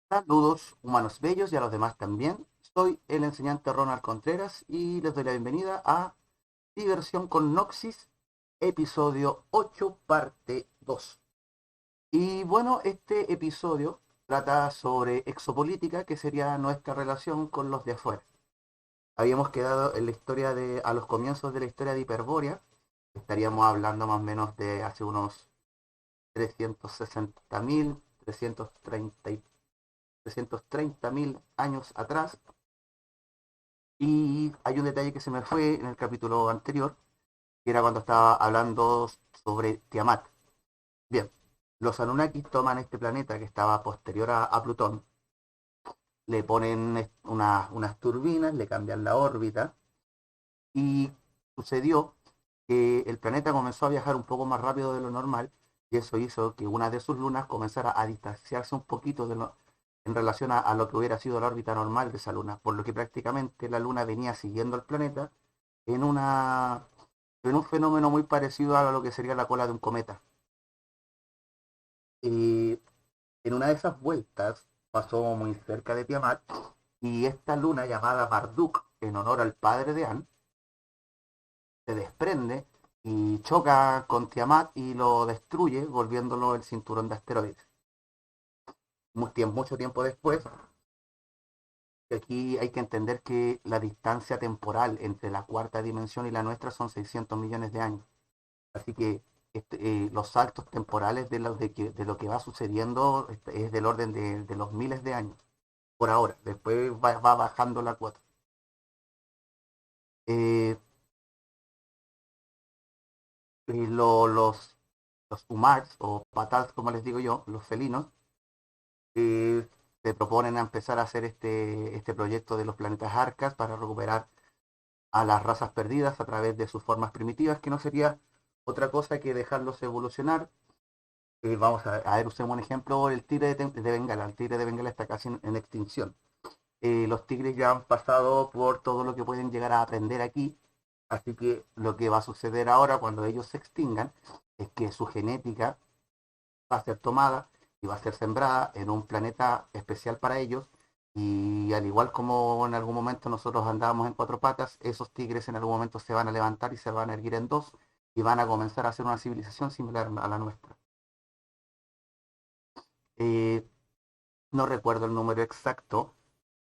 Saludos, humanos bellos y a los demás también. Soy el enseñante Ronald Contreras y les doy la bienvenida a Diversión con Noxis, episodio 8, parte 2. Y bueno, este episodio trata sobre exopolítica, que sería nuestra relación con los de afuera. Habíamos quedado en la historia a los comienzos de la historia de Hiperbórea. Estaríamos hablando más o menos de hace unos 360.000, 330.000 años atrás. Y hay un detalle que se me fue en el capítulo anterior, que era cuando estaba hablando sobre Tiamat. Bien, los Anunnakis toman este planeta que estaba posterior a Plutón, le ponen unas turbinas, le cambian la órbita y sucedió que el planeta comenzó a viajar un poco más rápido de lo normal y eso hizo que una de sus lunas comenzara a distanciarse un poquito en relación a lo que hubiera sido la órbita normal de esa luna, por lo que prácticamente la luna venía siguiendo al planeta en, una, en un fenómeno muy parecido a lo que sería la cola de un cometa. Y en una de esas vueltas pasó muy cerca de Tiamat y esta luna llamada Marduk, en honor al padre de An, se desprende y choca con Tiamat y lo destruye, volviéndolo el cinturón de asteroides. Mucho tiempo después, aquí hay que entender que la distancia temporal entre la cuarta dimensión y la nuestra son 600 millones de años. Así que los saltos temporales de lo que va sucediendo es del orden de los miles de años, por ahora. Después va bajando la cuota. Eh, y los humars, o patals, como les digo yo, los felinos, eh, se proponen a empezar a hacer este proyecto de los planetas Arcas para recuperar a las razas perdidas a través de sus formas primitivas, que no sería otra cosa que dejarlos evolucionar. Vamos a ver, usemos un ejemplo, el tigre de Bengala. El tigre de Bengala está casi en extinción. Los tigres ya han pasado por todo lo que pueden llegar a aprender aquí, así que lo que va a suceder ahora cuando ellos se extingan es que su genética va a ser tomada y va a ser sembrada en un planeta especial para ellos. Y al igual como en algún momento nosotros andábamos en cuatro patas, esos tigres en algún momento se van a levantar y se van a erguir en dos y van a comenzar a hacer una civilización similar a la nuestra. Eh, no recuerdo el número exacto,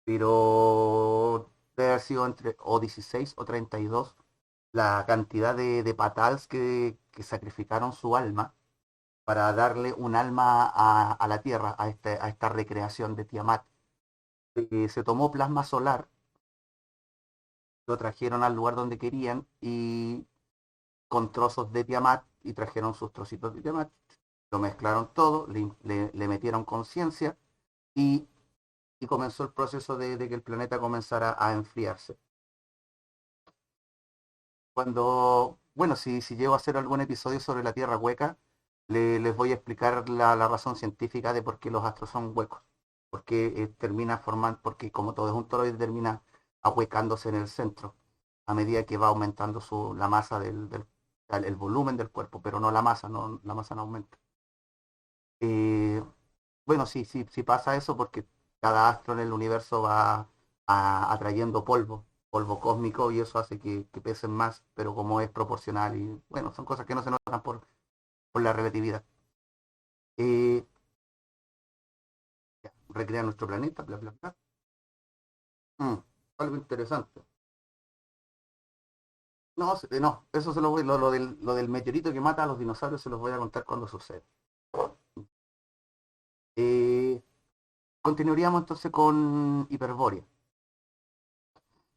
pero debe haber sido entre o 16 o 32 la cantidad de patals que sacrificaron su alma para darle un alma a la Tierra, a esta recreación de Tiamat. Se tomó plasma solar, lo trajeron al lugar donde querían y con trozos de Tiamat y trajeron sus trocitos de Tiamat, lo mezclaron todo, le metieron conciencia y, y comenzó el proceso de que el planeta comenzara a enfriarse. Bueno, si llego a hacer algún episodio sobre la Tierra hueca, les voy a explicar la razón científica de por qué los astros son huecos. Porque termina formando, porque como todo es un toroide, termina ahuecándose en el centro a medida que va aumentando la masa el volumen del cuerpo, pero no la masa, la masa no aumenta. Eh, bueno, sí pasa eso porque cada astro en el universo va atrayendo polvo cósmico y eso hace que pesen más, pero como es proporcional y bueno, son cosas que no se notan por la relatividad. Eh, Recrear nuestro planeta, bla, bla, bla. Mm, algo interesante. No, no, eso se lo del meteorito que mata a los dinosaurios se los voy a contar cuando sucede. Eh, Continuaríamos entonces con Hiperbórea.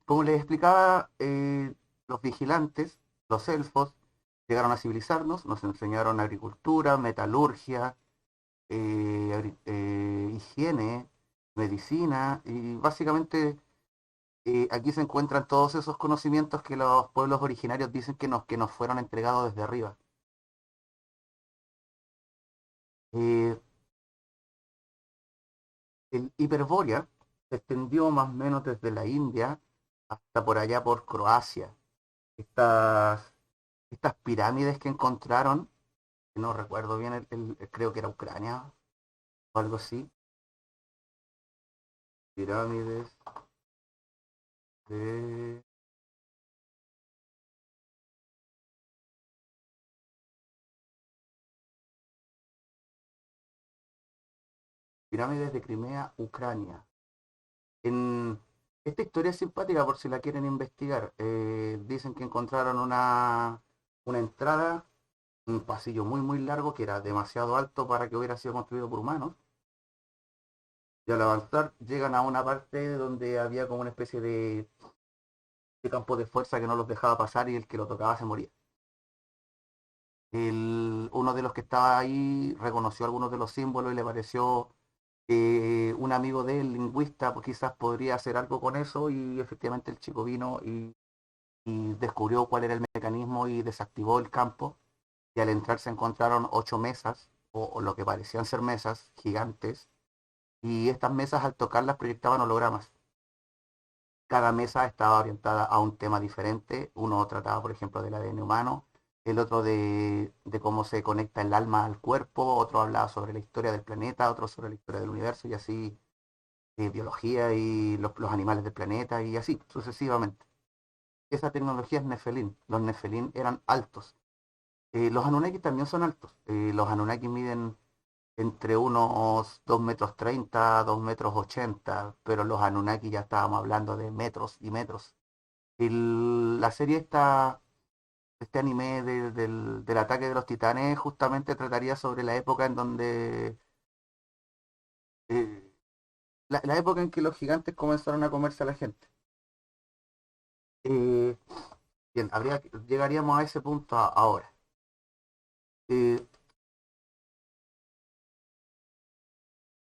Como les explicaba, los vigilantes, los elfos, llegaron a civilizarnos, nos enseñaron agricultura, metalurgia, higiene, medicina, y básicamente aquí se encuentran todos esos conocimientos que los pueblos originarios dicen que nos fueron entregados desde arriba. Eh, el Hiperbórea se extendió más o menos desde la India hasta por allá por Croacia. Estas, estas pirámides que encontraron, no recuerdo bien, creo que era Ucrania o algo así, Pirámides de Pirámides de Crimea, Ucrania. En esta historia es simpática por si la quieren investigar. Dicen que encontraron una entrada, un pasillo muy muy largo que era demasiado alto para que hubiera sido construido por humanos. Y al avanzar llegan a una parte donde había como una especie de campo de fuerza que no los dejaba pasar y el que lo tocaba se moría. Uno de los que estaba ahí reconoció algunos de los símbolos y le pareció que un amigo de él, lingüista, pues quizás podría hacer algo con eso y efectivamente el chico vino y descubrió cuál era el mecanismo y desactivó el campo y al entrar se encontraron 8 mesas o lo que parecían ser mesas gigantes y estas mesas al tocarlas proyectaban hologramas. Cada mesa estaba orientada a un tema diferente. Uno trataba, por ejemplo, del ADN humano, el otro de cómo se conecta el alma al cuerpo, otro hablaba sobre la historia del planeta, otro sobre la historia del universo y así biología y los animales del planeta y así sucesivamente. Esa tecnología es Nefelín. Los Nefelín eran altos. Los Anunnaki también son altos. Los Anunnaki miden entre unos 2,30 m, 2,80 m, pero los Anunnaki ya estábamos hablando de metros y metros. La serie este anime del ataque de los titanes justamente trataría sobre la época en donde, eh, la época en que los gigantes comenzaron a comerse a la gente. Eh, Bien, llegaríamos a ese punto ahora. Eh,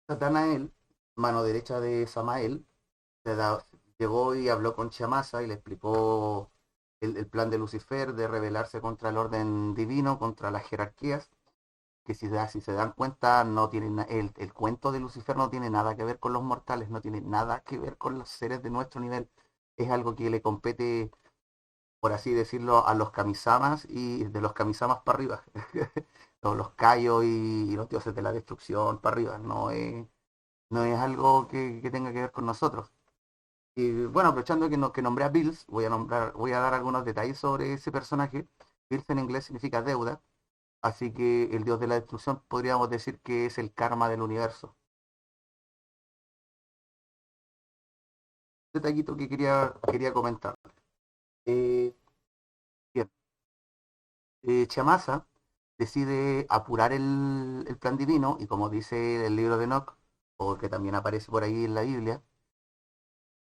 Satanael, mano derecha de Samael, le da- llegó y habló con Shamasa y le explicó el plan de Lucifer de rebelarse contra el orden divino, contra las jerarquías, que si se dan cuenta, no tiene el cuento de Lucifer no tiene nada que ver con los mortales, no tiene nada que ver con los seres de nuestro nivel. Es algo que le compete, por así decirlo, a los kamisamas y de los kamisamas para arriba. Los Kaios y los dioses de la destrucción para arriba. No es algo que tenga que ver con nosotros. Y bueno, aprovechando que nombré a Bills, voy a dar algunos detalles sobre ese personaje. Bills en inglés significa deuda, así que el dios de la destrucción podríamos decir que es el karma del universo. Detallito que quería comentar. Eh, Bien, Shamasa decide apurar el plan divino y como dice el libro de Enoch, o que también aparece por ahí en la Biblia,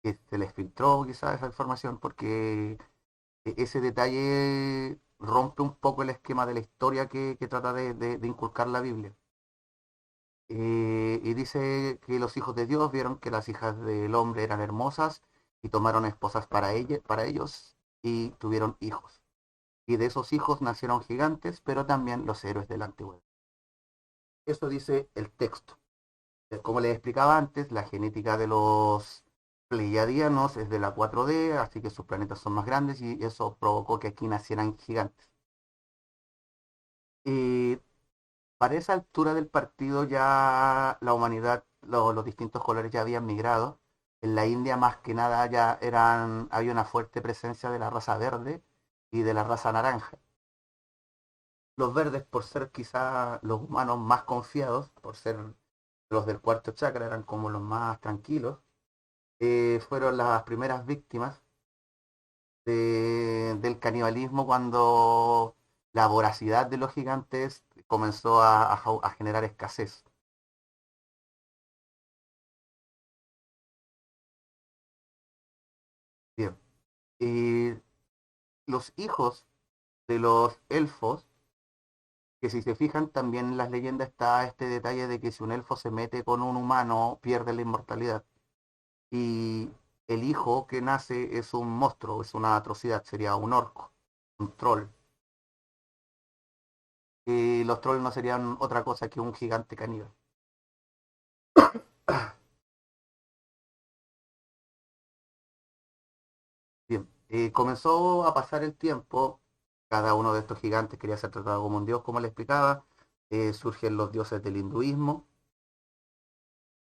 que se les filtró quizás esa información porque ese detalle rompe un poco el esquema de la historia que trata de inculcar la Biblia. Y dice que los hijos de Dios vieron que las hijas del hombre eran hermosas y tomaron esposas para ellos y tuvieron hijos. Y de esos hijos nacieron gigantes, pero también los héroes de la antigüedad. Eso dice el texto. Como les explicaba antes, la genética de los pleiadianos es de la 4D, así que sus planetas son más grandes y eso provocó que aquí nacieran gigantes. Y para esa altura del partido ya la humanidad, los distintos colores ya habían migrado. En la India más que nada había una fuerte presencia de la raza verde y de la raza naranja. Los verdes por ser quizá los humanos más confiados, por ser los del cuarto chakra, eran como los más tranquilos, fueron las primeras víctimas del canibalismo cuando la voracidad de los gigantes comenzó a generar escasez. Bien. Y los hijos de los elfos, que si se fijan también en las leyendas está este detalle de que si un elfo se mete con un humano pierde la inmortalidad. Y el hijo que nace es un monstruo, es una atrocidad, sería un orco, un troll. Y los trolls no serían otra cosa que un gigante caníbal. Bien, comenzó a pasar el tiempo, cada uno de estos gigantes quería ser tratado como un dios, como le explicaba, surgen los dioses del hinduismo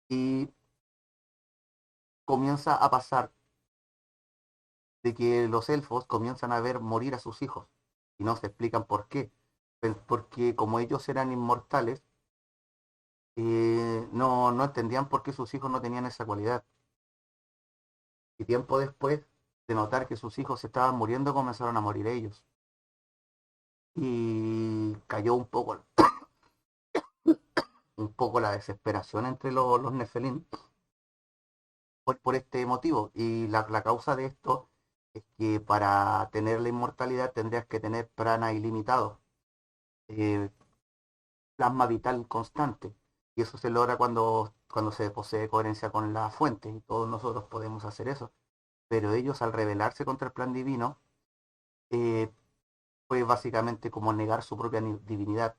y comienza a pasar de que los elfos comienzan a ver morir a sus hijos y no se explican por qué. Porque como ellos eran inmortales, no entendían por qué sus hijos no tenían esa cualidad. Y tiempo después de notar que sus hijos se estaban muriendo, comenzaron a morir ellos. Y cayó un poco la desesperación entre los Nefelim por este motivo. Y la causa de esto es que para tener la inmortalidad tendrías que tener prana ilimitado, eh, plasma vital constante. Y eso se logra cuando se posee coherencia con la fuente. Y todos nosotros podemos hacer eso. Pero ellos, al rebelarse contra el plan divino, eh, fue básicamente como negar su propia divinidad.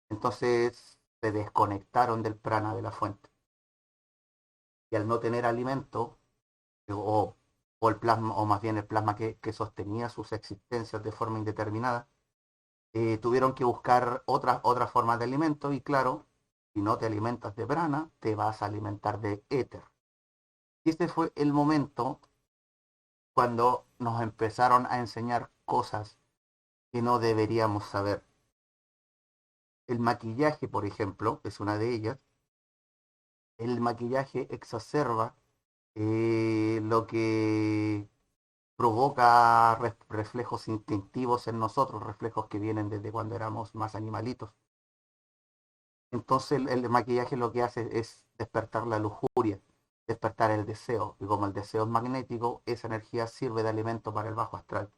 Entonces se desconectaron del prana de la fuente. Y al no tener alimento, o, o el plasma, o más bien el plasma que sostenía sus existencias de forma indeterminada, tuvieron que buscar otras formas de alimento y claro, si no te alimentas de prana, te vas a alimentar de éter. Y este fue el momento cuando nos empezaron a enseñar cosas que no deberíamos saber. El maquillaje, por ejemplo, es una de ellas. El maquillaje exacerba lo que provoca reflejos instintivos en nosotros, reflejos que vienen desde cuando éramos más animalitos. Entonces el maquillaje lo que hace es despertar la lujuria, despertar el deseo. Y como el deseo es magnético, esa energía sirve de alimento para el bajo astral.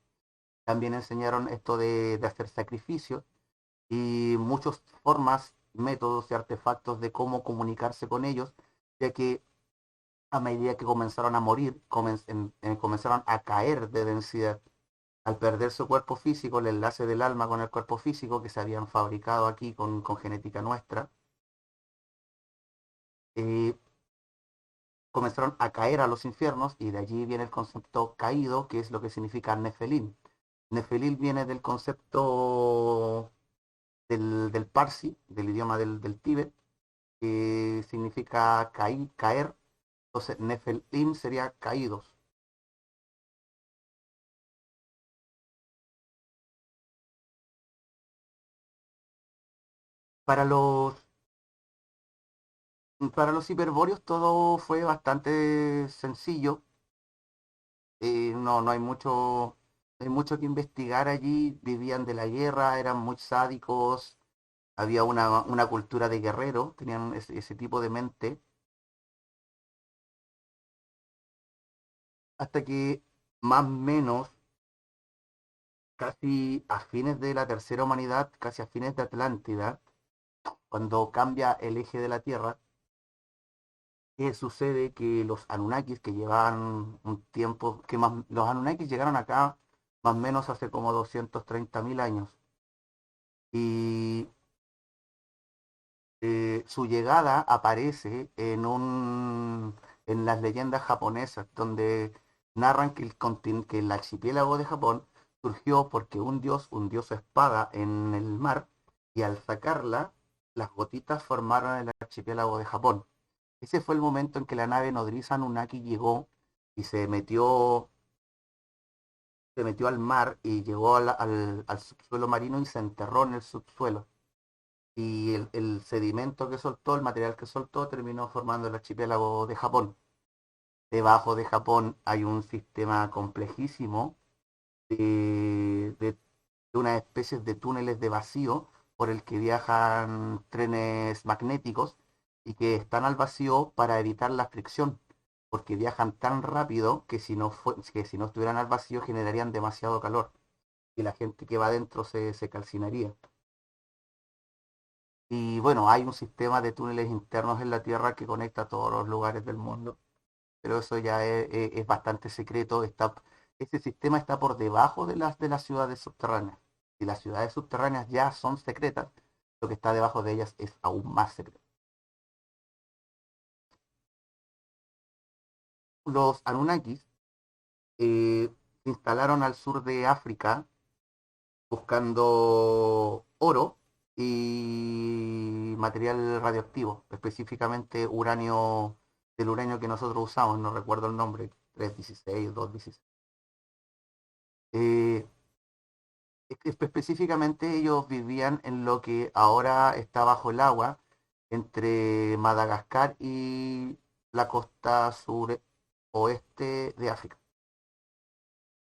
También enseñaron esto de hacer sacrificios y muchas formas, métodos y artefactos de cómo comunicarse con ellos, ya que a medida que comenzaron a morir, comenzaron a caer de densidad. Al perder su cuerpo físico, el enlace del alma con el cuerpo físico que se habían fabricado aquí con genética nuestra, eh, comenzaron a caer a los infiernos y de allí viene el concepto caído, que es lo que significa Nefelim. Nefelim viene del concepto del Parsi, del idioma del Tíbet, que significa caer. Entonces, Nefelim sería caídos. Para los, para los hiperbóreos todo fue bastante sencillo. No hay mucho que investigar allí. Vivían de la guerra, eran muy sádicos, había una cultura de guerrero, tenían ese tipo de mente, hasta que más o menos casi a fines de la tercera humanidad, casi a fines de Atlántida, cuando cambia el eje de la Tierra, sucede que los Anunnakis que llevaban un tiempo, los Anunnakis llegaron acá más o menos hace como 230.000 años. Y su llegada aparece en las leyendas japonesas, donde narran que el archipiélago de Japón surgió porque un dios espada en el mar, y al sacarla, las gotitas formaron el archipiélago de Japón. Ese fue el momento en que la nave nodriza Anunnaki llegó y se metió al mar y llegó al subsuelo marino y se enterró en el subsuelo. Y el sedimento que soltó, el material que soltó, terminó formando el archipiélago de Japón. Debajo de Japón hay un sistema complejísimo de unas especies de túneles de vacío por el que viajan trenes magnéticos y que están al vacío para evitar la fricción, porque viajan tan rápido que si no estuvieran al vacío generarían demasiado calor y la gente que va adentro se calcinaría. Y bueno, hay un sistema de túneles internos en la Tierra que conecta a todos los lugares del mundo, pero eso ya es bastante secreto. Ese sistema está por debajo de las ciudades subterráneas. Si las ciudades subterráneas ya son secretas, lo que está debajo de ellas es aún más secreto. Los Anunnakis se instalaron al sur de África buscando oro y material radioactivo, específicamente uranio del uranio que nosotros usamos, no recuerdo el nombre, 316, 216. Eh, Específicamente ellos vivían en lo que ahora está bajo el agua, entre Madagascar y la costa sur oeste de África.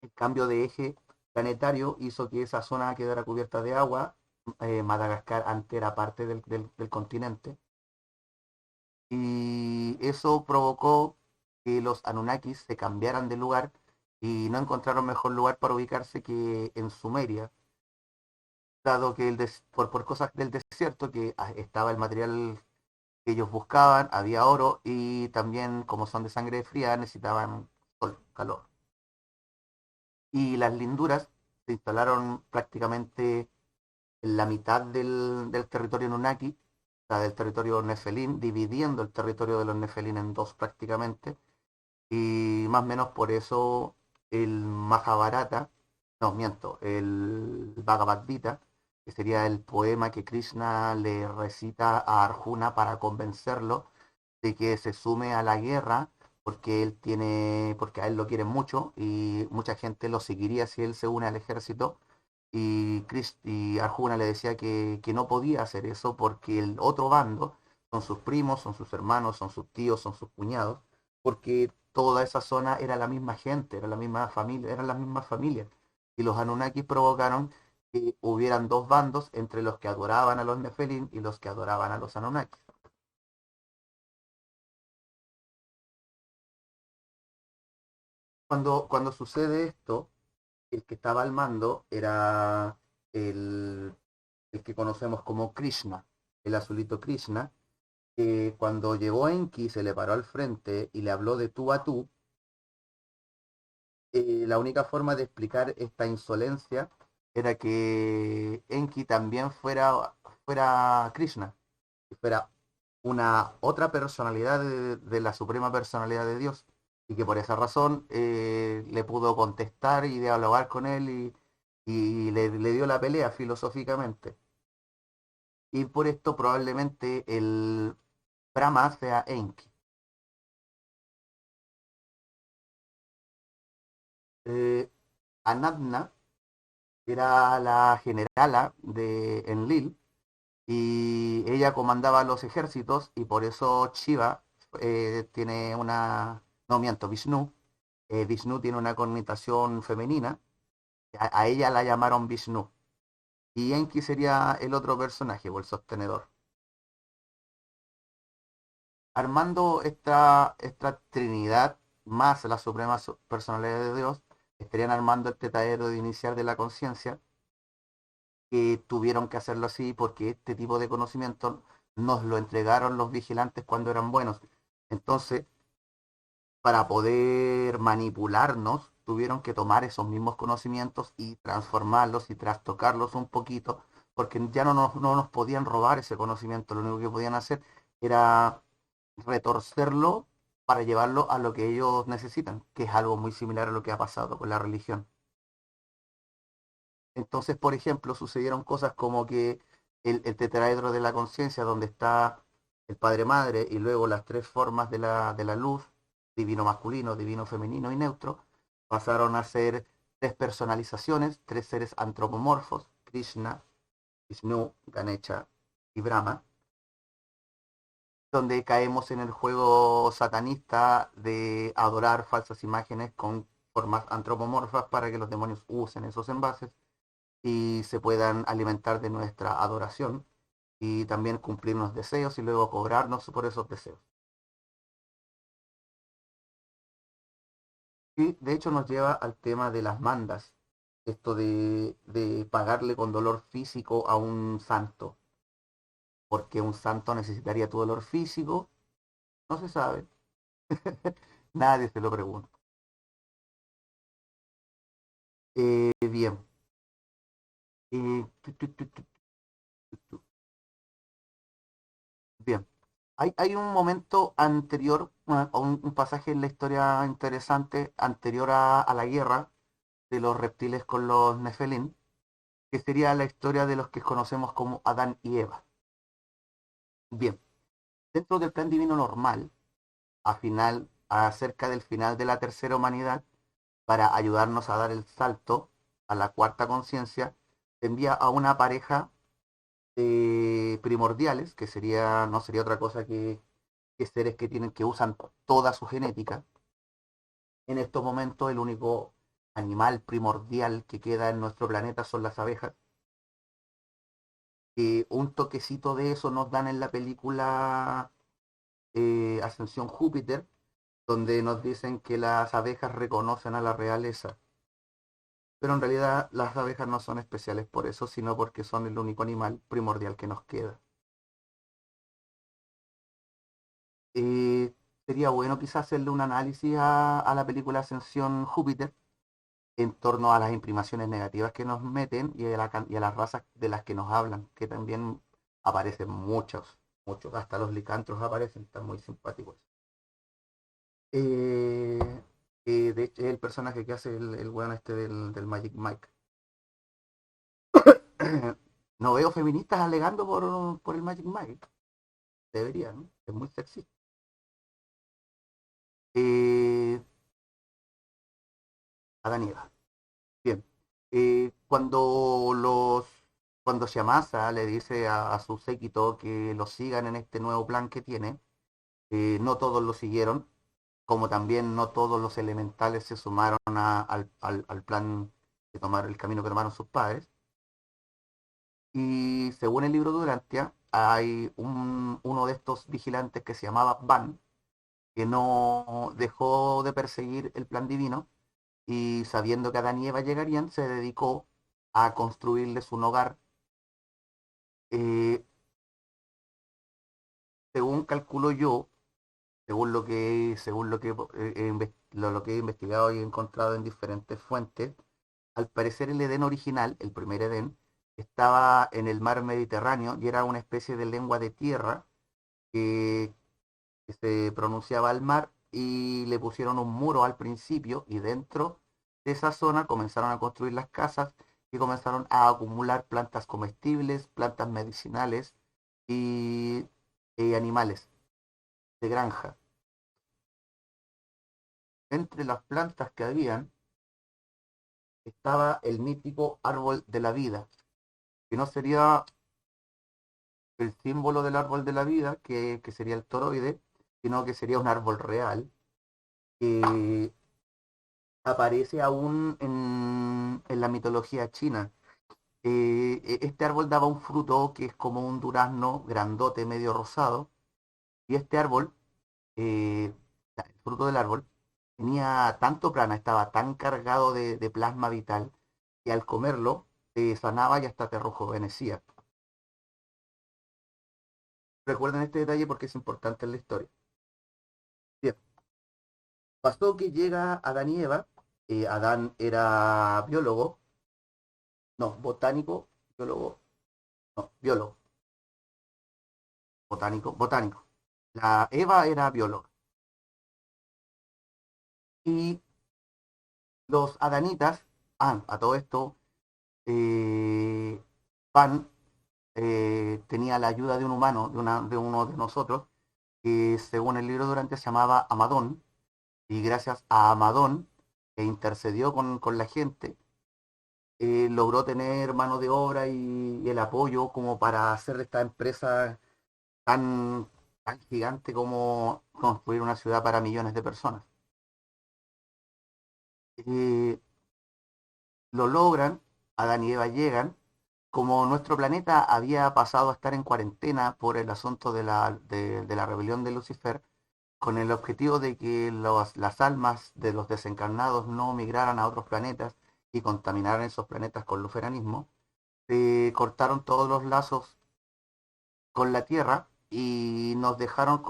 El cambio de eje planetario hizo que esa zona quedara cubierta de agua. Madagascar antes era parte del continente. Y eso provocó que los Anunnakis se cambiaran de lugar y no encontraron mejor lugar para ubicarse que en Sumeria, dado que por cosas del desierto, que estaba el material que ellos buscaban, había oro y también, como son de sangre fría, necesitaban sol, calor. Y las linduras se instalaron prácticamente en la mitad del territorio Anunnaki, o sea, del territorio Nefelín, dividiendo el territorio de los Nefelín en dos prácticamente. Y más o menos por eso el Mahabharata, no, miento, el Bhagavad Gita, que sería el poema que Krishna le recita a Arjuna para convencerlo de que se sume a la guerra, porque a él lo quieren mucho y mucha gente lo seguiría si él se une al ejército. Y Arjuna le decía que no podía hacer eso porque el otro bando son sus primos, son sus hermanos, son sus tíos, son sus cuñados, porque toda esa zona era la misma gente, era la misma familia, eran las mismas familias. Y los Anunnakis provocaron que hubieran dos bandos entre los que adoraban a los Nefelim y los que adoraban a los Anunnakis. Cuando sucede esto, el que estaba al mando era el, el que conocemos como Krishna, el azulito Krishna, que cuando llegó Enki se le paró al frente y le habló de tú a tú. La única forma de explicar esta insolencia era que Enki también fuera Krishna, que fuera una otra personalidad de la suprema personalidad de Dios, y que por esa razón le pudo contestar y dialogar con él y le dio la pelea filosóficamente. Y por esto probablemente el Brahma sea Enki. Eh, Anadna era la generala de Enlil y ella comandaba los ejércitos y por eso Shiva tiene una, no miento, Vishnu tiene una connotación femenina, a ella la llamaron Vishnu y Enki sería el otro personaje o el sostenedor. Armando esta trinidad más la suprema personalidad de Dios, estarían armando este taller de iniciar de la conciencia, que tuvieron que hacerlo así porque este tipo de conocimiento nos lo entregaron los vigilantes cuando eran buenos. Entonces, para poder manipularnos, tuvieron que tomar esos mismos conocimientos y transformarlos y trastocarlos un poquito, porque ya no nos podían robar ese conocimiento, lo único que podían hacer era retorcerlo para llevarlo a lo que ellos necesitan, que es algo muy similar a lo que ha pasado con la religión. Entonces, por ejemplo, sucedieron cosas como que el tetraedro de la conciencia, donde está el Padre Madre y luego las tres formas de la luz, divino masculino, divino femenino y neutro, pasaron a ser tres personalizaciones, tres seres antropomorfos, Krishna, Vishnu, Ganesha y Brahma, donde caemos en el juego satanista de adorar falsas imágenes con formas antropomorfas para que los demonios usen esos envases y se puedan alimentar de nuestra adoración y también cumplirnos deseos y luego cobrarnos por esos deseos. Y de hecho nos lleva al tema de las mandas, esto de pagarle con dolor físico a un santo, porque un santo necesitaría tu dolor físico, no se sabe, nadie se lo pregunta. Bien, bien. Hay un momento anterior, un pasaje en la historia interesante anterior a la guerra de los reptiles con los Nefelim, que sería la historia de los que conocemos como Adán y Eva. Bien, dentro del plan divino normal, acerca del final de la tercera humanidad, para ayudarnos a dar el salto a la cuarta conciencia, te envía a una pareja de primordiales, que no sería otra cosa que seres que usan toda su genética. En estos momentos el único animal primordial que queda en nuestro planeta son las abejas. Un toquecito de eso nos dan en la película Ascensión Júpiter, donde nos dicen que las abejas reconocen a la realeza. Pero en realidad las abejas no son especiales por eso, sino porque son el único animal primordial que nos queda. Eh, Sería bueno quizás hacerle un análisis a la película Ascensión Júpiter en torno a las imprimaciones negativas que nos meten y a las razas de las que nos hablan, que también aparecen muchos, muchos, hasta los licantros aparecen, están muy simpáticos. Eh, de hecho, es el personaje que hace el weón este del Magic Mike. No veo feministas alegando por el Magic Mike. Deberían, ¿no? Es muy sexy. Eh, Adán y Eva. Bien. Cuando Shamasa le dice a su séquito que lo sigan en este nuevo plan que tiene, no todos lo siguieron, como también no todos los elementales se sumaron al plan de tomar el camino que tomaron sus padres. Y según el libro de Durantia, hay uno de estos vigilantes que se llamaba Van, que no dejó de perseguir el plan divino y sabiendo que Adán y Eva llegarían, se dedicó a construirles un hogar. Eh, Según calculo yo, lo que he investigado y he encontrado en diferentes fuentes, al parecer el Edén original, el primer Edén, estaba en el mar Mediterráneo y era una especie de lengua de tierra que, que se pronunciaba al mar, y le pusieron un muro al principio y dentro de esa zona comenzaron a construir las casas y comenzaron a acumular plantas comestibles, plantas medicinales y, animales de granja. Entre las plantas que habían estaba el mítico árbol de la vida, que no sería el símbolo del árbol de la vida, que sería el toroide, sino que sería un árbol real, que aparece aún en la mitología china. Este árbol daba un fruto que es como un durazno grandote, medio rosado, y este árbol, eh, el fruto del árbol, tenía tanto prana, estaba tan cargado de plasma vital, que al comerlo te sanaba y hasta te rejuvenecía. Recuerden este detalle porque es importante en la historia. Bien, pasó que llega Adán y Eva. Adán era biólogo, no, botánico, biólogo, no, biólogo, botánico. La Eva era bióloga. Y los adanitas, a todo esto, eh, Pan tenía la ayuda de un humano, de uno de nosotros, que según el libro Durante se llamaba Amadón, y gracias a Amadón, que intercedió con la gente, logró tener mano de obra y el apoyo como para hacer esta empresa tan, tan gigante como construir una ciudad para millones de personas. Eh, lo logran, Adán y Eva llegan. Como nuestro planeta había pasado a estar en cuarentena por el asunto de la rebelión de Lucifer, con el objetivo de que las almas de los desencarnados no migraran a otros planetas y contaminaran esos planetas con luferanismo, se cortaron todos los lazos con la Tierra y nos dejaron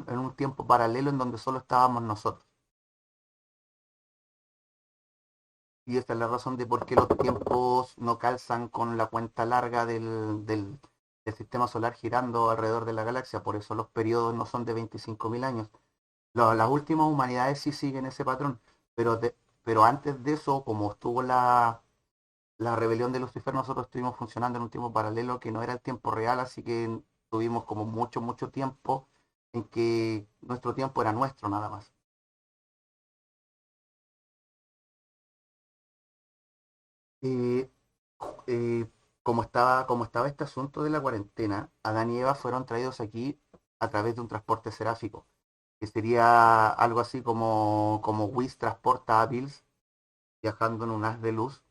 en un tiempo paralelo en donde solo estábamos nosotros. Y esta es la razón de por qué los tiempos no calzan con la cuenta larga del sistema solar girando alrededor de la galaxia. Por eso los periodos no son de 25.000 años. Las últimas humanidades sí siguen ese patrón, pero antes de eso, como estuvo la rebelión de Lucifer, nosotros estuvimos funcionando en un tiempo paralelo que no era el tiempo real, así que tuvimos como mucho, mucho tiempo en que nuestro tiempo era nuestro nada más. Eh, eh, como estaba este asunto de la cuarentena, Adán y Eva fueron traídos aquí a través de un transporte seráfico, que sería algo así como Whis transporta a Bills viajando en un haz de luz,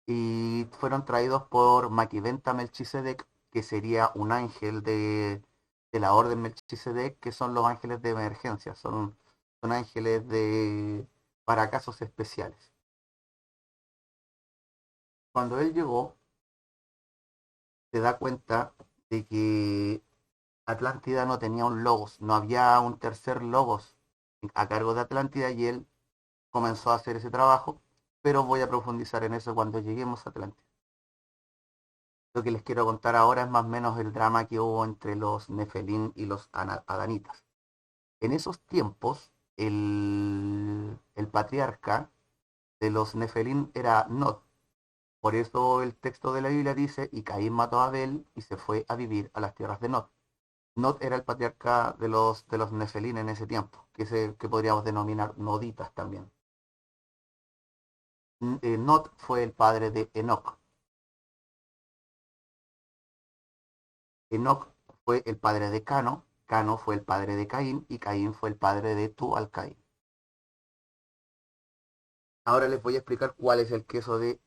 y fueron traídos por Maquiventa Melchizedek, que sería un ángel de la orden Melchizedek, que son los ángeles de emergencia, son ángeles para casos especiales. Cuando él llegó, se da cuenta de que Atlántida no tenía un logos, no había un tercer logos a cargo de Atlántida, y él comenzó a hacer ese trabajo, pero voy a profundizar en eso cuando lleguemos a Atlántida. Lo que les quiero contar ahora es más o menos el drama que hubo entre los Nefelín y los Adanitas. En esos tiempos, el patriarca de los Nefelín era Nod. Por eso el texto de la Biblia dice, y Caín mató a Abel y se fue a vivir a las tierras de Nod. Nod era el patriarca de los Nefelín en ese tiempo, que podríamos denominar noditas también. Nod fue el padre de Enoch. Enoch fue el padre de Cano, Cano fue el padre de Caín y Caín fue el padre de Tual-Caín. Ahora les voy a explicar cuál es el queso de,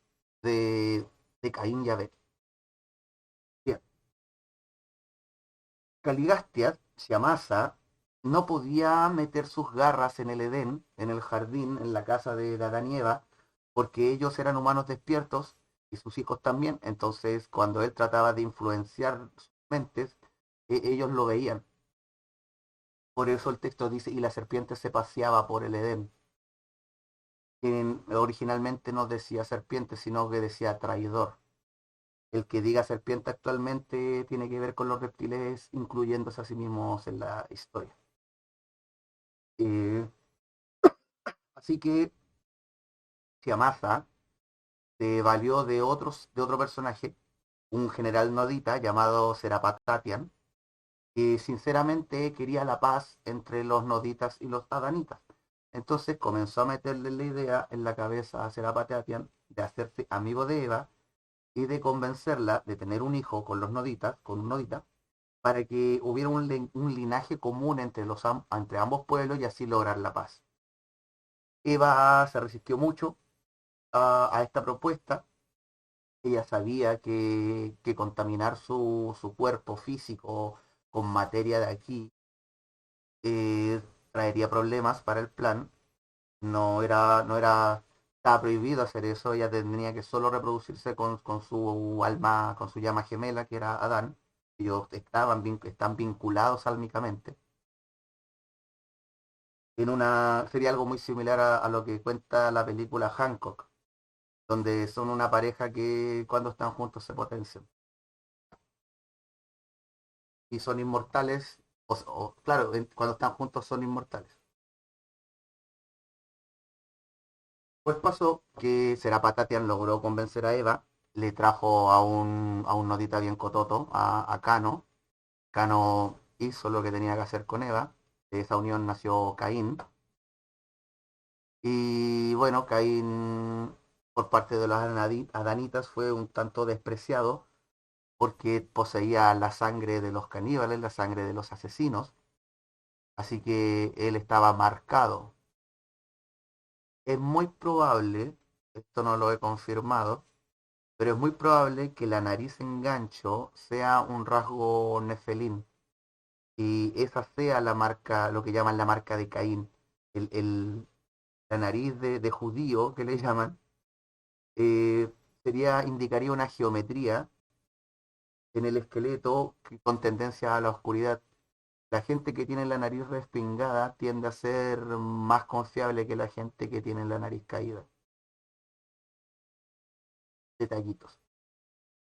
de Caín y Abel. Bien, Caligastias, Siamasa, no podía meter sus garras en el Edén, en el jardín, en la casa de Adán y Eva, porque ellos eran humanos despiertos y sus hijos también. Entonces, cuando él trataba de influenciar sus mentes, ellos lo veían. Por eso el texto dice, y la serpiente se paseaba por el Edén. Originalmente no decía serpiente, sino que decía traidor. El que diga serpiente actualmente tiene que ver con los reptiles, incluyéndose a sí mismos en la historia. Eh, Así que Tiamasa se valió de otro personaje, un general nodita llamado Serapatatian, que sinceramente quería la paz entre los noditas y los adanitas. Entonces comenzó a meterle la idea en la cabeza a Serapatatian de hacerse amigo de Eva y de convencerla de tener un hijo con los noditas, con un nodita, para que hubiera un linaje común entre ambos pueblos y así lograr la paz. Eva se resistió mucho a esta propuesta. Ella sabía que contaminar su cuerpo físico con materia de aquí traería problemas para el plan. Estaba prohibido hacer eso. Ella tendría que solo reproducirse con su alma, con su llama gemela, que era Adán. Ellos están vinculados álmicamente. Sería algo muy similar a lo que cuenta la película Hancock, donde son una pareja que cuando están juntos se potencian y son inmortales, claro, cuando están juntos son inmortales. Pues pasó que Serapatatian logró convencer a Eva, le trajo a un nodita bien cototo, a Cano. Cano hizo lo que tenía que hacer con Eva, de esa unión nació Caín. Y bueno, Caín por parte de los adanitas fue un tanto despreciado porque poseía la sangre de los caníbales, la sangre de los asesinos, así que él estaba marcado. Es muy probable, esto no lo he confirmado, pero es muy probable que la nariz en gancho sea un rasgo nefelín y esa sea la marca, lo que llaman la marca de Caín, la nariz de judío que le llaman, eh, indicaría una geometría en el esqueleto con tendencia a la oscuridad. La gente que tiene la nariz respingada tiende a ser más confiable que la gente que tiene la nariz caída. Detallitos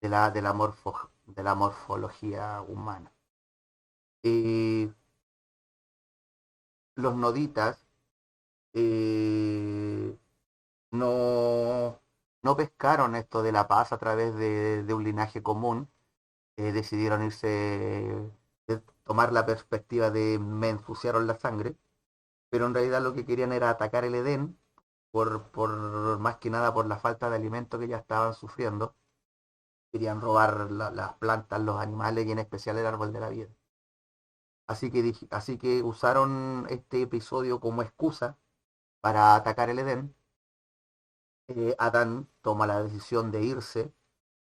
de la morfología humana. Eh, los noditas eh, no, no pescaron esto de la paz a través de un linaje común. Decidieron irse, tomar la perspectiva de me ensuciaron la sangre, pero en realidad lo que querían era atacar el Edén, por más que nada por la falta de alimento que ya estaban sufriendo. Querían robar las plantas, los animales y en especial el árbol de la vida. Así que usaron este episodio como excusa para atacar el Edén. Adán toma la decisión de irse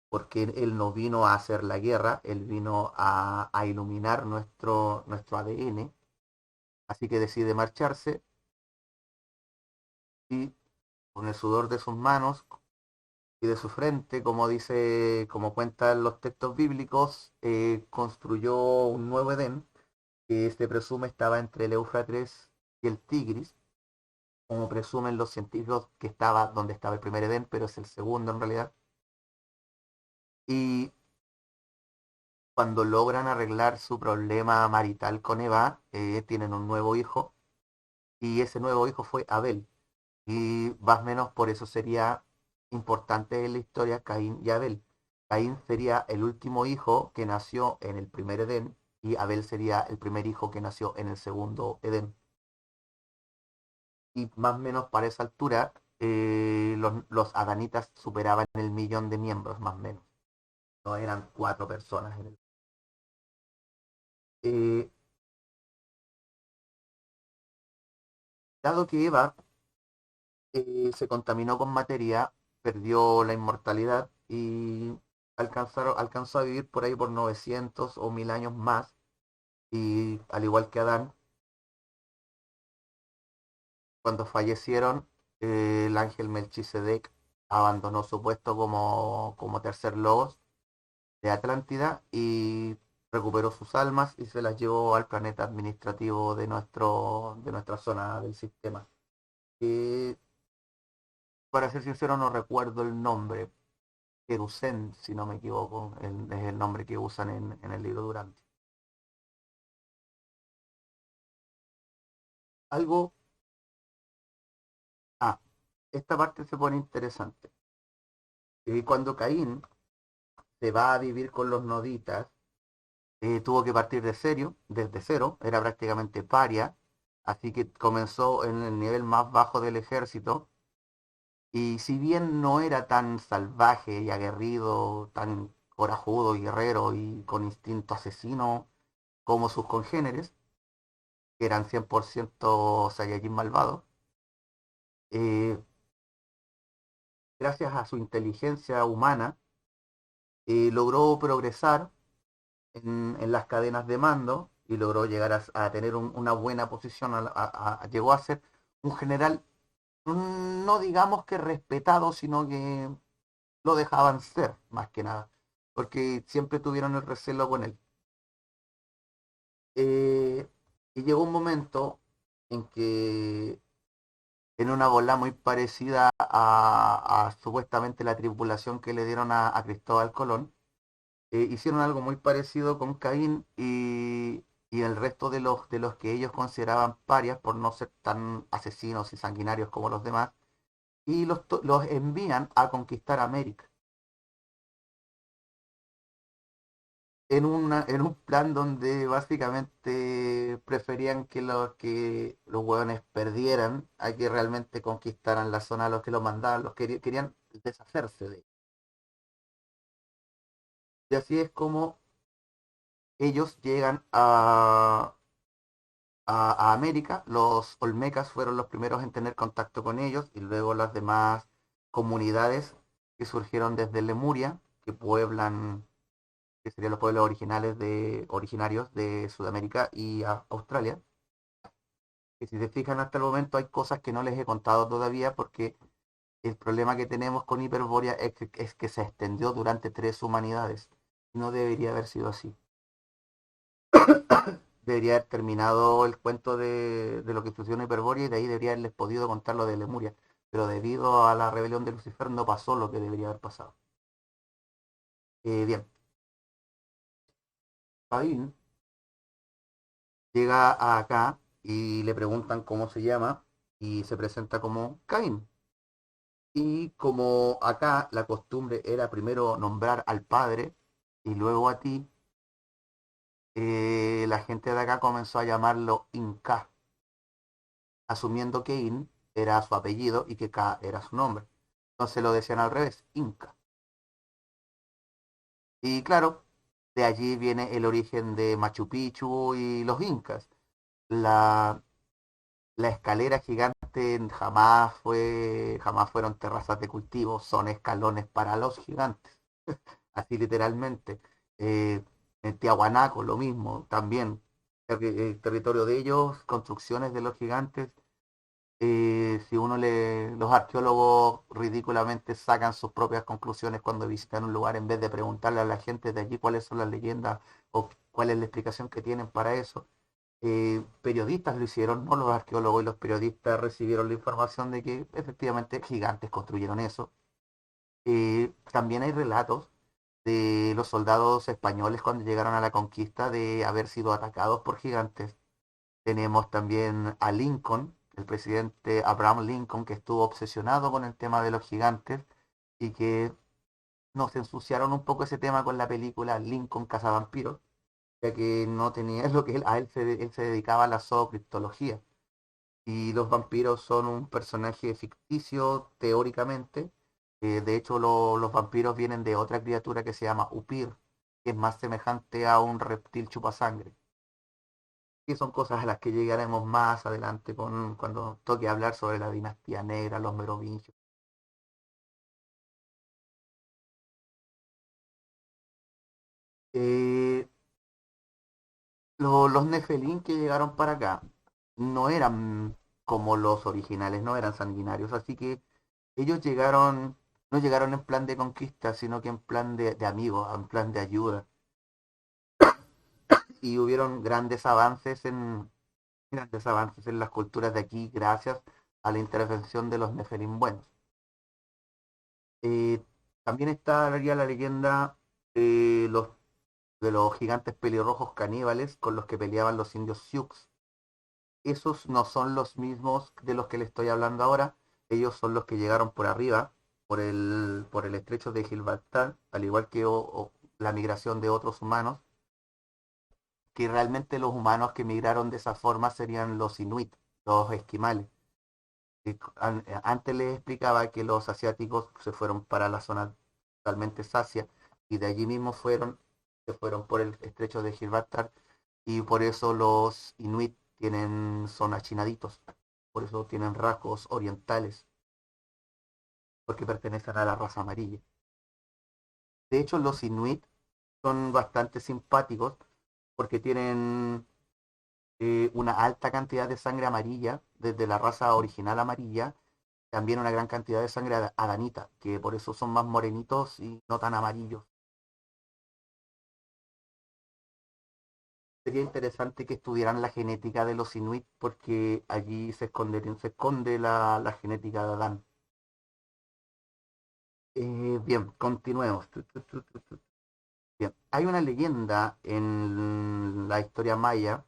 porque él no vino a hacer la guerra, él vino a iluminar nuestro ADN, así que decide marcharse y con el sudor de sus manos y de su frente, como cuentan los textos bíblicos, construyó un nuevo Edén que se presume estaba entre el Éufrates y el Tigris, como presumen los científicos que estaba donde estaba el primer Edén, pero es el segundo en realidad. Y cuando logran arreglar su problema marital con Eva, tienen un nuevo hijo, y ese nuevo hijo fue Abel. Y más o menos por eso sería importante en la historia Caín y Abel. Caín sería el último hijo que nació en el primer Edén, y Abel sería el primer hijo que nació en el segundo Edén. Y más o menos para esa altura, los adanitas superaban el millón de miembros, más o menos. No eran cuatro personas en el... Eh, Dado que Eva se contaminó con materia, perdió la inmortalidad y alcanzó a vivir por ahí por 900 o 1000 años más. Y al igual que Adán, cuando fallecieron, el ángel Melquisedec abandonó su puesto como tercer logos de Atlántida y recuperó sus almas y se las llevó al planeta administrativo de nuestra zona del sistema. Que, para ser sincero, no recuerdo el nombre. Jerusalén, si no me equivoco, es el nombre que usan en el libro Durante. Algo, ah, esta parte se pone interesante. Cuando Caín se va a vivir con los noditas, tuvo que partir desde cero, era prácticamente paria, así que comenzó en el nivel más bajo del ejército, y si bien no era tan salvaje y aguerrido, tan corajudo y guerrero y con instinto asesino como sus congéneres, que eran 100% Saiyajin malvados, eh, gracias a su inteligencia humana, logró progresar en las cadenas de mando y logró llegar a tener una buena posición. Llegó a ser un general, no digamos que respetado, sino que lo dejaban ser, más que nada, porque siempre tuvieron el recelo con él. Eh, y llegó un momento en que, en una bola muy parecida a supuestamente la tripulación que le dieron a Cristóbal Colón, hicieron algo muy parecido con Caín y el resto de los que ellos consideraban parias por no ser tan asesinos y sanguinarios como los demás, y los envían a conquistar América. En un plan donde básicamente preferían que los hueones perdieran a que realmente conquistaran la zona a los que los mandaban, querían deshacerse de ellos. Y así es como ellos llegan a América. Los Olmecas fueron los primeros en tener contacto con ellos y luego las demás comunidades que surgieron desde Lemuria, que pueblan, que serían los pueblos originarios de Sudamérica y Australia. Que si se fijan hasta el momento hay cosas que no les he contado todavía porque el problema que tenemos con Hiperborea es que se extendió durante 3 humanidades. No debería haber sido así. Debería haber terminado el cuento de lo que sucedió en Hiperborea y de ahí debería haberles podido contar lo de Lemuria. Pero debido a la rebelión de Lucifer no pasó lo que debería haber pasado. Bien, Caín llega acá y le preguntan cómo se llama y se presenta como Caín. Y como acá la costumbre era primero nombrar al padre y luego a ti, la gente de acá comenzó a llamarlo Inca, asumiendo que In era su apellido y que Ka era su nombre. Entonces lo decían al revés, Inca. Y claro, de allí viene el origen de Machu Picchu y los incas. La, la escalera gigante jamás fueron terrazas de cultivo, son escalones para los gigantes, así literalmente. En Tiahuanaco lo mismo, también el territorio de ellos, construcciones de los gigantes. Si uno los arqueólogos ridículamente sacan sus propias conclusiones cuando visitan un lugar en vez de preguntarle a la gente de allí cuáles son las leyendas o cuál es la explicación que tienen para eso. Periodistas lo hicieron, no los arqueólogos, y los periodistas recibieron la información de que efectivamente gigantes construyeron eso. También hay relatos de los soldados españoles cuando llegaron a la conquista de haber sido atacados por gigantes. Tenemos también a Lincoln, el presidente Abraham Lincoln, que estuvo obsesionado con el tema de los gigantes y que nos ensuciaron un poco ese tema con la película Lincoln Cazavampiros, ya que no tenía, es lo que él se dedicaba a la zoocriptología. Y los vampiros son un personaje ficticio teóricamente. De hecho, los vampiros vienen de otra criatura que se llama Upir, que es más semejante a un reptil chupasangre. Y son cosas a las que llegaremos más adelante cuando toque hablar sobre la dinastía negra, los merovingios. Eh, los Nefelín que llegaron para acá no eran como los originales, no eran sanguinarios, así que ellos llegaron, no llegaron en plan de conquista, sino que en plan de amigos, en plan de ayuda. Y hubieron grandes avances en las culturas de aquí gracias a la intervención de los Nefelín buenos. Eh, También está ya la leyenda de de los gigantes pelirrojos caníbales con los que peleaban los indios Sioux. Esos no son los mismos de los que le estoy hablando ahora. Ellos son los que llegaron por arriba, por el estrecho de Gibraltar, al igual que la migración de otros humanos, que realmente los humanos que migraron de esa forma serían los inuit, los esquimales. Antes les explicaba que los asiáticos se fueron para la zona totalmente sacia y de allí mismo se fueron por el estrecho de Gibraltar y por eso los inuit son achinaditos, por eso tienen rasgos orientales, porque pertenecen a la raza amarilla. De hecho, los inuit son bastante simpáticos porque tienen una alta cantidad de sangre amarilla, desde la raza original amarilla, también una gran cantidad de sangre adanita, que por eso son más morenitos y no tan amarillos. Sería interesante que estudiaran la genética de los inuit porque allí se esconde la genética de Adán. Bien, continuemos. Bien, hay una leyenda en la historia maya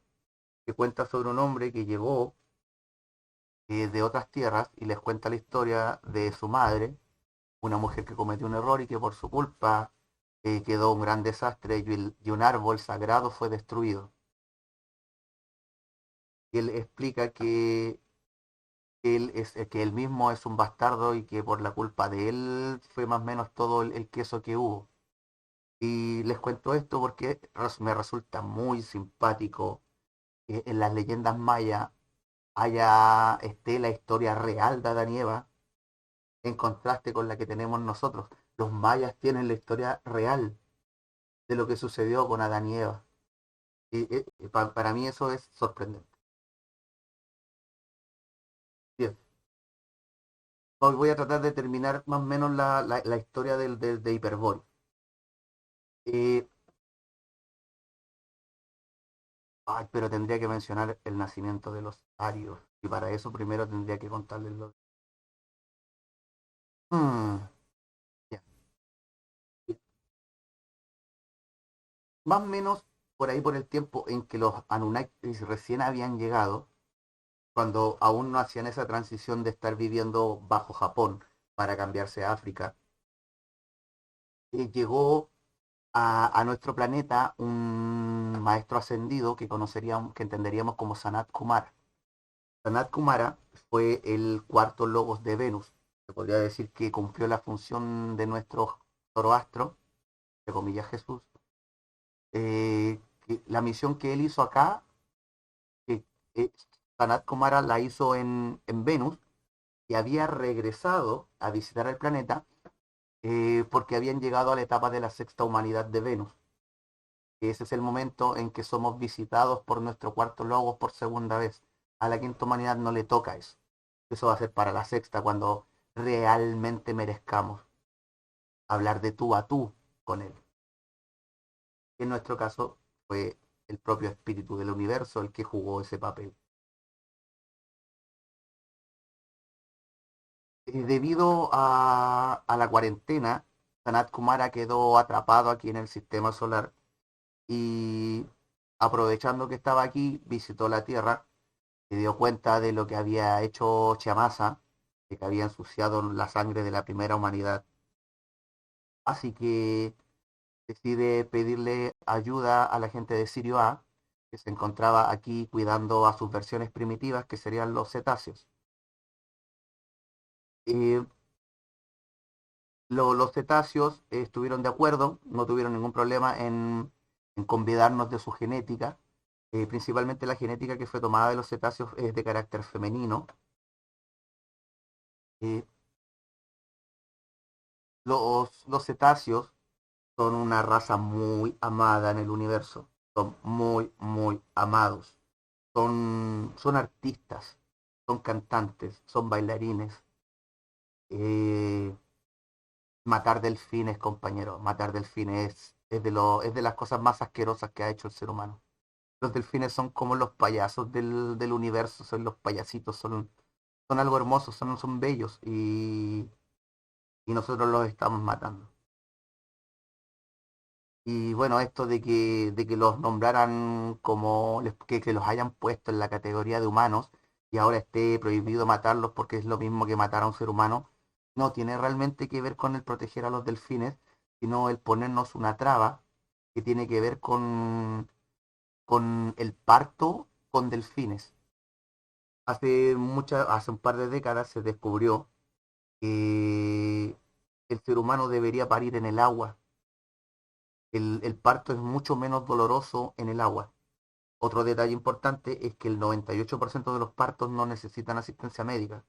que cuenta sobre un hombre que llegó de otras tierras y les cuenta la historia de su madre, una mujer que cometió un error y que por su culpa quedó un gran desastre y un árbol sagrado fue destruido. Y él explica que él mismo es un bastardo y que por la culpa de él fue más o menos todo el queso que hubo. Y les cuento esto porque me resulta muy simpático que en las leyendas mayas esté la historia real de Adán y Eva en contraste con la que tenemos nosotros. Los mayas tienen la historia real de lo que sucedió con Adán y Eva. Para mí eso es sorprendente. Bien, hoy voy a tratar de terminar más o menos la historia de Hyperborea. Eh, pero tendría que mencionar el nacimiento de los arios. Y para eso primero tendría que contarles lo... Mm, ya. Más o menos por ahí por el tiempo en que los Anunnakis recién habían llegado, cuando aún no hacían esa transición de estar viviendo bajo Japón para cambiarse a África, llegó a nuestro planeta maestro ascendido que que entenderíamos como Sanat Kumara. Sanat Kumara fue el cuarto logos de Venus. Se podría decir que cumplió la función de nuestro Zoroastro, entre comillas Jesús. La misión que él hizo acá, que Sanat Kumara la hizo en Venus, y había regresado a visitar el planeta porque habían llegado a la etapa de la sexta humanidad de Venus. Ese es el momento en que somos visitados por nuestro cuarto logos por segunda vez. A la quinta humanidad no le toca eso. Eso va a ser para la sexta, cuando realmente merezcamos hablar de tú a tú con él. En nuestro caso fue el propio espíritu del universo el que jugó ese papel. Debido a la cuarentena, Sanat Kumara quedó atrapado aquí en el sistema solar y aprovechando que estaba aquí, visitó la Tierra, se dio cuenta de lo que había hecho Chiamasa, de que había ensuciado la sangre de la primera humanidad. Así que decide pedirle ayuda a la gente de Sirio A, que se encontraba aquí cuidando a sus versiones primitivas, que serían los cetáceos. Eh, los cetáceos estuvieron de acuerdo, no tuvieron ningún problema en convidarnos de su genética. Principalmente la genética que fue tomada de los cetáceos es de carácter femenino. Eh, los cetáceos son una raza muy amada en el universo, son muy, muy amados. Son artistas, son cantantes, son bailarines. Eh, Matar delfines, compañero, matar delfines es de las cosas más asquerosas que ha hecho el ser humano. Los delfines son como los payasos del universo, son los payasitos, son algo hermoso, son bellos y nosotros los estamos matando. Y bueno, esto de que los nombraran como, que los hayan puesto en la categoría de humanos y ahora esté prohibido matarlos porque es lo mismo que matar a un ser humano, no tiene realmente que ver con el proteger a los delfines, sino el ponernos una traba que tiene que ver con el parto con delfines. Hace un par de décadas se descubrió que el ser humano debería parir en el agua. El parto es mucho menos doloroso en el agua. Otro detalle importante es que el 98% de los partos no necesitan asistencia médica.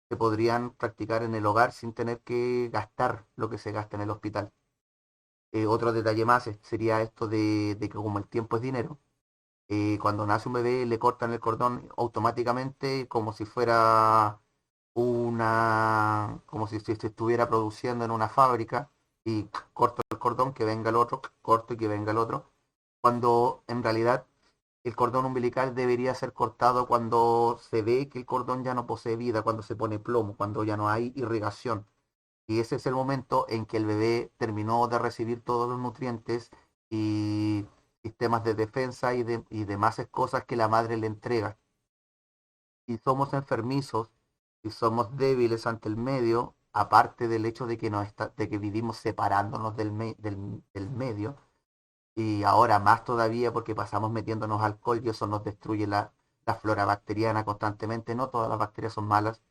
Se podrían practicar en el hogar sin tener que gastar lo que se gasta en el hospital. Otro detalle más sería esto de que como el tiempo es dinero, cuando nace un bebé le cortan el cordón automáticamente como si fuera como si se estuviera produciendo en una fábrica y corto el cordón, que venga el otro, corto y que venga el otro, cuando en realidad el cordón umbilical debería ser cortado cuando se ve que el cordón ya no posee vida, cuando se pone plomo, cuando ya no hay irrigación. Y ese es el momento en que el bebé terminó de recibir todos los nutrientes y sistemas de defensa y demás cosas que la madre le entrega. Si somos enfermizos, si somos débiles ante el medio, aparte del hecho de que, de que vivimos separándonos del medio, y ahora más todavía porque pasamos metiéndonos alcohol y eso nos destruye la flora bacteriana constantemente. No todas las bacterias son malas.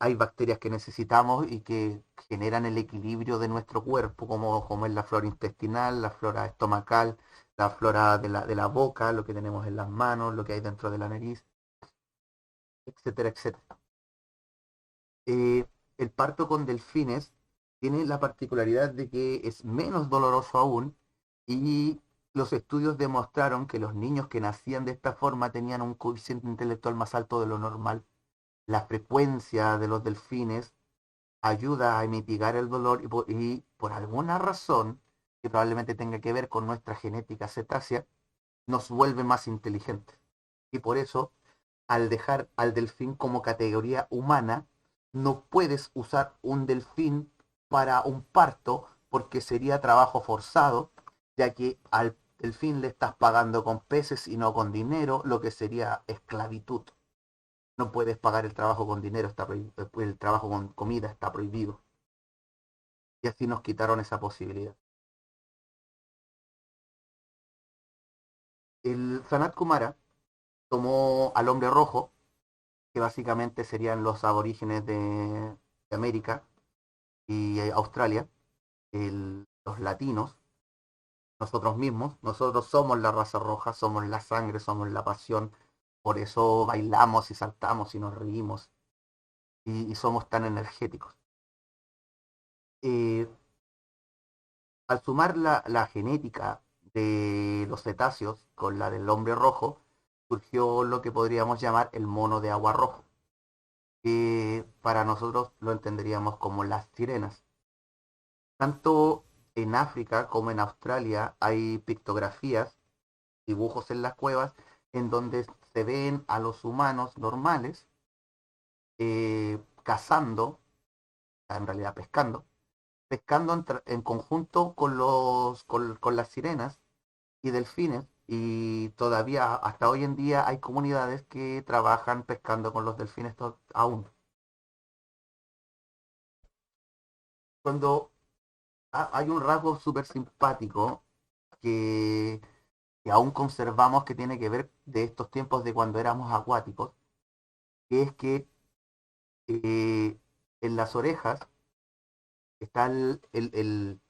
Hay bacterias que necesitamos y que generan el equilibrio de nuestro cuerpo, como es la flora intestinal, la flora estomacal, la flora de la boca, lo que tenemos en las manos, lo que hay dentro de la nariz, etcétera, etcétera. Eh, el parto con delfines tiene la particularidad de que es menos doloroso aún y los estudios demostraron que los niños que nacían de esta forma tenían un coeficiente intelectual más alto de lo normal. La frecuencia de los delfines ayuda a mitigar el dolor y por alguna razón, que probablemente tenga que ver con nuestra genética cetácea, nos vuelve más inteligentes. Y por eso, al dejar al delfín como categoría humana, no puedes usar un delfín para un parto porque sería trabajo forzado, ya que al delfín le estás pagando con peces y no con dinero, lo que sería esclavitud. No puedes pagar el trabajo con dinero, el trabajo con comida está prohibido. Y así nos quitaron esa posibilidad. El Sanat Kumara tomó al hombre rojo, que básicamente serían los aborígenes de América y Australia, los latinos, nosotros mismos, nosotros somos la raza roja, somos la sangre, somos la pasión, por eso bailamos y saltamos y nos reímos y somos tan energéticos. Eh, Al sumar la genética de los cetáceos con la del hombre rojo, surgió lo que podríamos llamar el mono de agua rojo, que para nosotros lo entenderíamos como las sirenas. Tanto en África como en Australia hay pictografías, dibujos en las cuevas, en donde se ven a los humanos normales cazando, en realidad pescando en conjunto con las sirenas y delfines, y todavía hasta hoy en día hay comunidades que trabajan pescando con los delfines aún. Cuando hay un rasgo súper simpático que, que aún conservamos que tiene que ver de estos tiempos de cuando éramos acuáticos, que es que en las orejas está el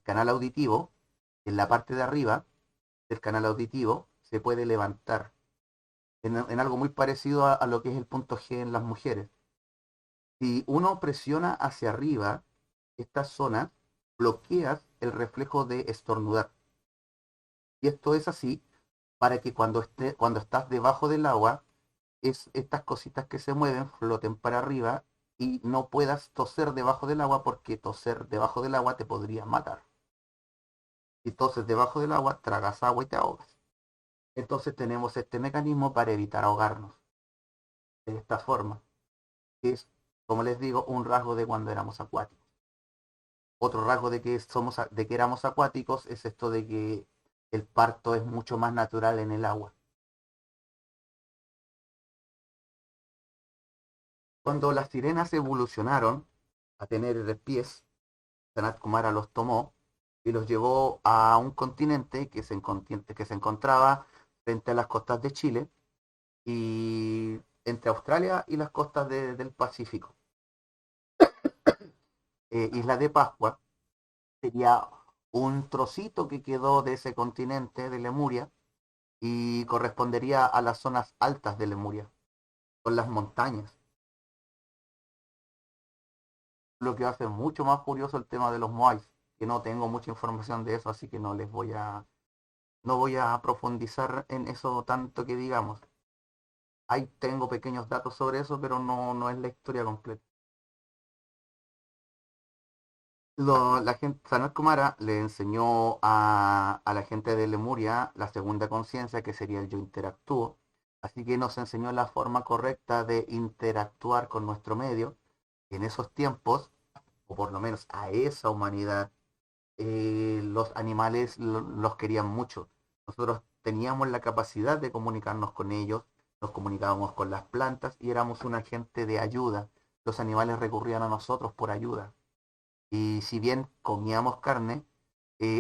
canal auditivo, en la parte de arriba del canal auditivo se puede levantar en algo muy parecido a lo que es el punto G en las mujeres. Si uno presiona hacia arriba, esta zona bloqueas el reflejo de estornudar. Y esto es así para que cuando estás debajo del agua, estas cositas que se mueven floten para arriba y no puedas toser debajo del agua porque toser debajo del agua te podría matar. Si toses debajo del agua, tragas agua y te ahogas. Entonces tenemos este mecanismo para evitar ahogarnos de esta forma, que es, como les digo, un rasgo de cuando éramos acuáticos. Otro rasgo de que éramos acuáticos es esto de que el parto es mucho más natural en el agua. Cuando las sirenas evolucionaron a tener pies, Sanat Kumara los tomó y los llevó a un continente que se encontraba frente a las costas de Chile y entre Australia y las costas del Pacífico. Isla de Pascua sería un trocito que quedó de ese continente de Lemuria y correspondería a las zonas altas de Lemuria, con las montañas, lo que hace mucho más curioso el tema de los Moais, que no tengo mucha información de eso, así que no voy a profundizar en eso tanto que digamos. Ahí tengo pequeños datos sobre eso, pero no es la historia completa. La gente, Sanat Kumara le enseñó a la gente de Lemuria la segunda conciencia, que sería el yo interactúo. Así que nos enseñó la forma correcta de interactuar con nuestro medio. En esos tiempos, o por lo menos a esa humanidad, los animales los querían mucho. Nosotros teníamos la capacidad de comunicarnos con ellos, nos comunicábamos con las plantas y éramos un agente de ayuda. Los animales recurrían a nosotros por ayuda. Y si bien comíamos carne,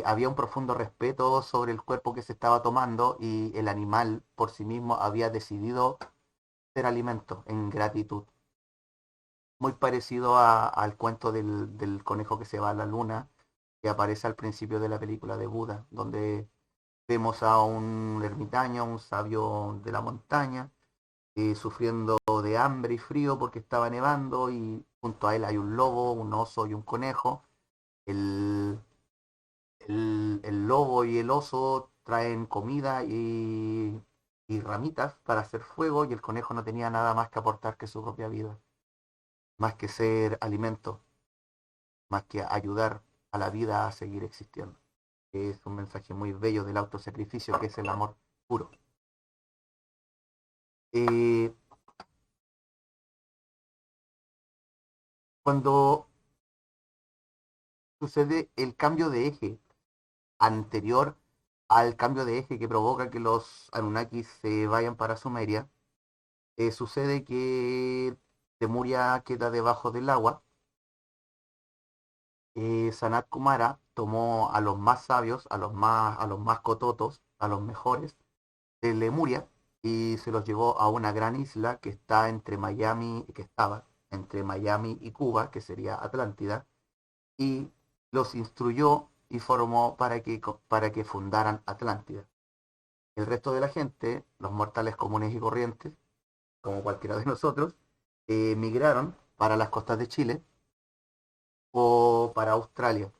había un profundo respeto sobre el cuerpo que se estaba tomando y el animal por sí mismo había decidido ser alimento en gratitud. Muy parecido al cuento del conejo que se va a la luna, que aparece al principio de la película de Buda, donde vemos a un ermitaño, un sabio de la montaña, sufriendo de hambre y frío porque estaba nevando y junto a él hay un lobo, un oso y un conejo. El, el lobo y el oso traen comida y ramitas para hacer fuego y el conejo no tenía nada más que aportar que su propia vida, más que ser alimento, más que ayudar a la vida a seguir existiendo. Es un mensaje muy bello del autosacrificio, que es el amor puro. Eh, Cuando sucede el cambio de eje anterior al cambio de eje que provoca que los Anunnakis se vayan para Sumeria, sucede que Lemuria queda debajo del agua. Sanat Kumara tomó a los más sabios, a los más cototos, a los mejores, de Lemuria y se los llevó a una gran isla que está entre Miami, que estaba entre Miami y Cuba, que sería Atlántida, y los instruyó y formó para que fundaran Atlántida. El resto de la gente, los mortales comunes y corrientes, como cualquiera de nosotros, migraron para las costas de Chile o para Australia.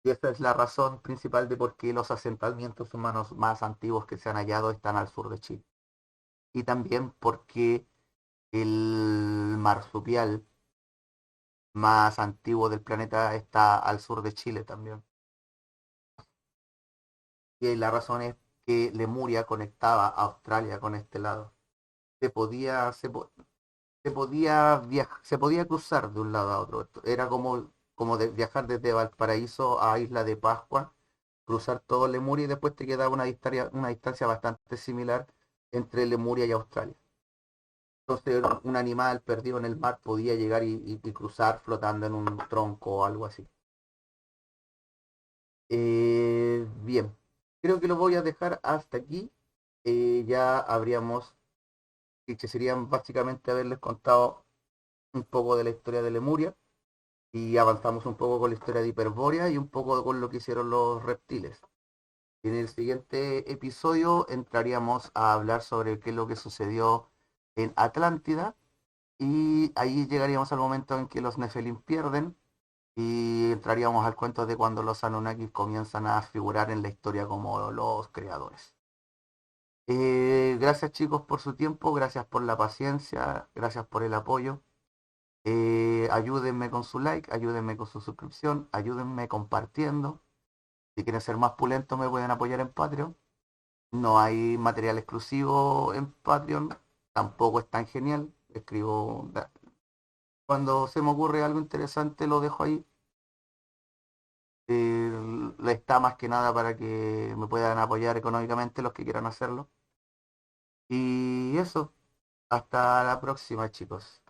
Y esa es la razón principal de por qué los asentamientos humanos más antiguos que se han hallado están al sur de Chile. Y también porque el marsupial más antiguo del planeta está al sur de Chile también. Y la razón es que Lemuria conectaba a Australia con este lado. Se podía, se, po- se podía cruzar de un lado a otro. Era como de viajar desde Valparaíso a Isla de Pascua, cruzar todo Lemuria y después te quedaba una distancia bastante similar entre Lemuria y Australia. Entonces un animal perdido en el mar podía llegar y cruzar flotando en un tronco o algo así. Bien, creo que lo voy a dejar hasta aquí. Ya habríamos, que serían básicamente haberles contado un poco de la historia de Lemuria y avanzamos un poco con la historia de Hiperbórea y un poco con lo que hicieron los reptiles. En el siguiente episodio entraríamos a hablar sobre qué es lo que sucedió en Atlántida y ahí llegaríamos al momento en que los Nefelim pierden y entraríamos al cuento de cuando los Anunnakis comienzan a figurar en la historia como los creadores. Gracias chicos por su tiempo, gracias por la paciencia, gracias por el apoyo. Ayúdenme con su like, ayúdenme con su suscripción, ayúdenme compartiendo. Si quieren ser más pulentos me pueden apoyar en Patreon. No hay material exclusivo en Patreon, tampoco es tan genial. Escribo, cuando se me ocurre algo interesante lo dejo ahí. Está más que nada para que me puedan apoyar económicamente los que quieran hacerlo. Y eso, hasta la próxima chicos.